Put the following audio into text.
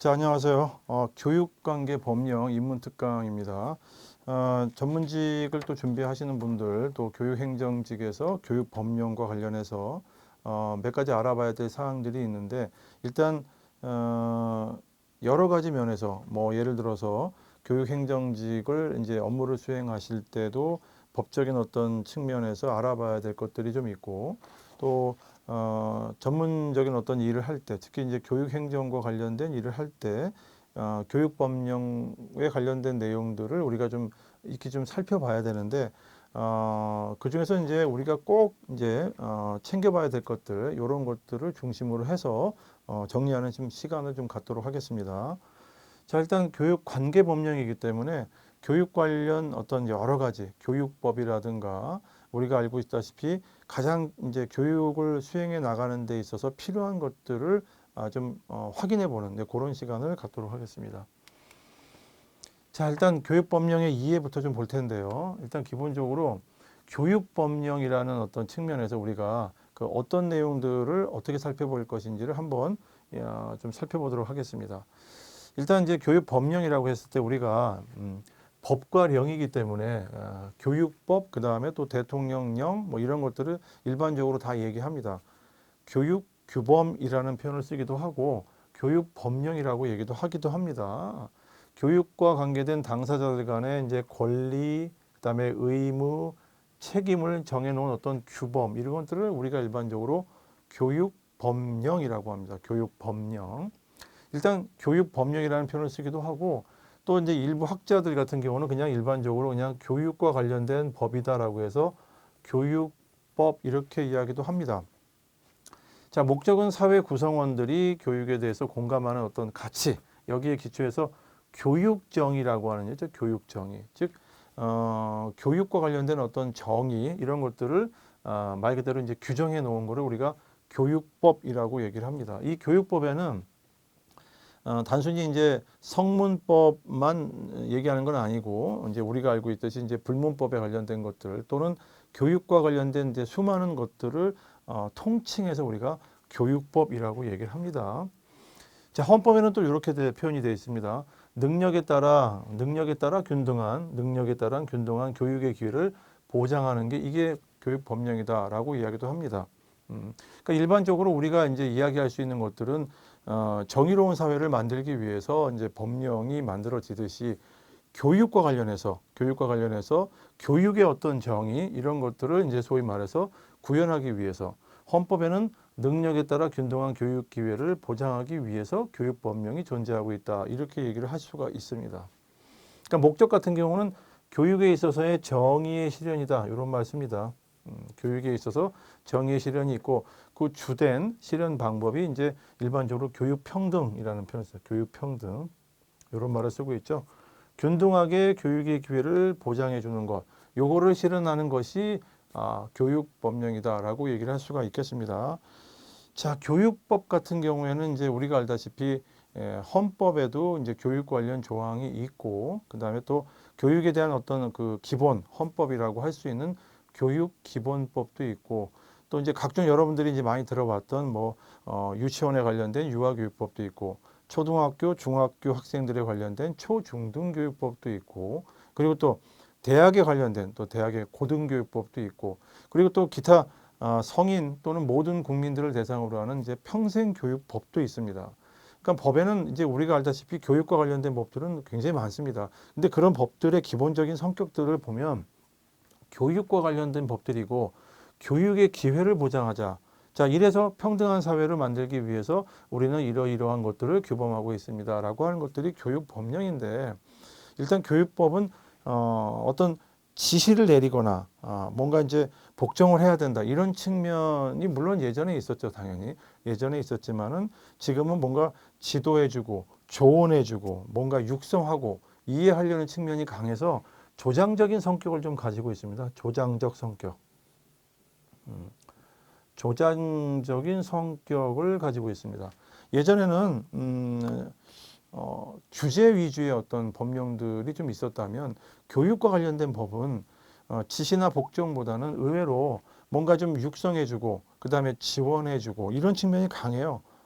자, 안녕하세요. 교육관계 법령 입문특강입니다. 전문직을 또 준비하시는 분들, 또 교육행정직에서 교육법령과 관련해서 몇 가지 알아봐야 될 사항들이 있는데, 일단 여러 가지 면에서 뭐 예를 들어서 교육행정직을 이제 업무를 수행하실 때도 법적인 어떤 측면에서 알아봐야 될 것들이 좀 있고, 또 전문적인 어떤 일을 할 때, 특히 이제 교육행정과 관련된 일을 할 때, 교육법령에 관련된 내용들을 우리가 좀 이렇게 좀 살펴봐야 되는데, 그 중에서 이제 우리가 꼭 이제 챙겨봐야 될 것들, 이런 것들을 중심으로 해서 정리하는 좀 시간을 좀 갖도록 하겠습니다. 자, 일단 교육관계법령이기 때문에 교육 관련 어떤 여러 가지 교육법이라든가 우리가 알고 있다시피 가장 이제 교육을 수행해 나가는 데 있어서 필요한 것들을 좀 확인해 보는 그런 시간을 갖도록 하겠습니다. 자, 일단 교육법령의 이해부터 좀 볼 텐데요. 일단 기본적으로 교육법령이라는 어떤 측면에서 우리가 그 어떤 내용들을 어떻게 살펴볼 것인지를 한번 좀 살펴보도록 하겠습니다. 일단 이제 교육법령이라고 했을 때 우리가 법과 령이기 때문에 교육법, 그 다음에 또 대통령령 뭐 이런 것들을 일반적으로 다 얘기합니다. 교육규범이라는 표현을 쓰기도 하고 교육법령이라고 얘기도 하기도 합니다. 교육과 관계된 당사자들 간의 이제 권리, 그 다음에 의무, 책임을 정해놓은 어떤 규범 이런 것들을 우리가 일반적으로 교육법령이라고 합니다. 교육법령. 일단 교육법령이라는 표현을 쓰기도 하고 또 이제 일부 학자들 같은 경우는 그냥 일반적으로 그냥 교육과 관련된 법이다라고 해서 교육법 이렇게 이야기도 합니다. 자, 목적은 사회 구성원들이 교육에 대해서 공감하는 어떤 가치, 여기에 기초해서 교육정의라고 하는 거죠. 교육정의. 즉, 교육과 관련된 어떤 정의, 이런 것들을 말 그대로 이제 규정해 놓은 거를 우리가 교육법이라고 얘기를 합니다. 이 교육법에는 단순히 이제 성문법만 얘기하는 건 아니고 이제 우리가 알고 있듯이 이제 불문법에 관련된 것들 또는 교육과 관련된 이제 수많은 것들을 통칭해서 우리가 교육법이라고 얘기를 합니다. 자, 헌법에는 또 이렇게 표현이 되어 있습니다. 능력에 따라 균등한 교육의 기회를 보장하는 게 이게 교육법령이다라고 이야기도 합니다. 그러니까 일반적으로 우리가 이제 이야기할 수 있는 것들은 정의로운 사회를 만들기 위해서 이제 법령이 만들어지듯이 교육과 관련해서 교육의 어떤 정의 이런 것들을 이제 소위 말해서 구현하기 위해서 헌법에는 능력에 따라 균등한 교육 기회를 보장하기 위해서 교육법령이 존재하고 있다. 이렇게 얘기를 할 수가 있습니다. 그러니까 목적 같은 경우는 교육에 있어서의 정의의 실현이다. 이런 말씀입니다. 교육에 있어서 정의의 실현이 있고 그 주된 실현 방법이 이제 일반적으로 교육평등이라는 표현을 써요. 교육평등. 이런 말을 쓰고 있죠. 균등하게 교육의 기회를 보장해 주는 것. 요거를 실현하는 것이 교육법령이다라고 얘기를 할 수가 있겠습니다. 자, 교육법 같은 경우에는 이제 우리가 알다시피 헌법에도 이제 교육 관련 조항이 있고 그다음에 또 교육에 대한 어떤 그 기본 헌법이라고 할 수 있는 교육기본법도 있고 또 이제 각종 여러분들이 이제 많이 들어봤던 뭐 유치원에 관련된 유아교육법도 있고 초등학교, 중학교 학생들에 관련된 초중등교육법도 있고 그리고 또 대학에 관련된 또 대학의 고등교육법도 있고 그리고 또 기타 성인 또는 모든 국민들을 대상으로 하는 이제 평생교육법도 있습니다. 그러니까 법에는 이제 우리가 알다시피 교육과 관련된 법들은 굉장히 많습니다. 근데 그런 법들의 기본적인 성격들을 보면 교육과 관련된 법들이고 교육의 기회를 보장하자. 자, 이래서 평등한 사회를 만들기 위해서 우리는 이러이러한 것들을 규범하고 있습니다. 라고 하는 것들이 교육법령인데 일단 교육법은 어떤 지시를 내리거나 뭔가 이제 복종을 해야 된다. 이런 측면이 물론 예전에 있었죠. 당연히. 예전에 있었지만은 지금은 뭔가 지도해주고 조언해주고 뭔가 육성하고 이해하려는 측면이 강해서 조장적인 성격을 좀 가지고 있습니다. 조장적 성격. 조장적인 성격을 가지고 있습니다. 예전에는 규제 위주의 어떤 법령들이 좀 있었다면 교육과 관련된 법은 지시나 복종보다는 의외로 뭔가 좀 육성해주고 그 다음에 지원해주고 이런 측면이 강해요.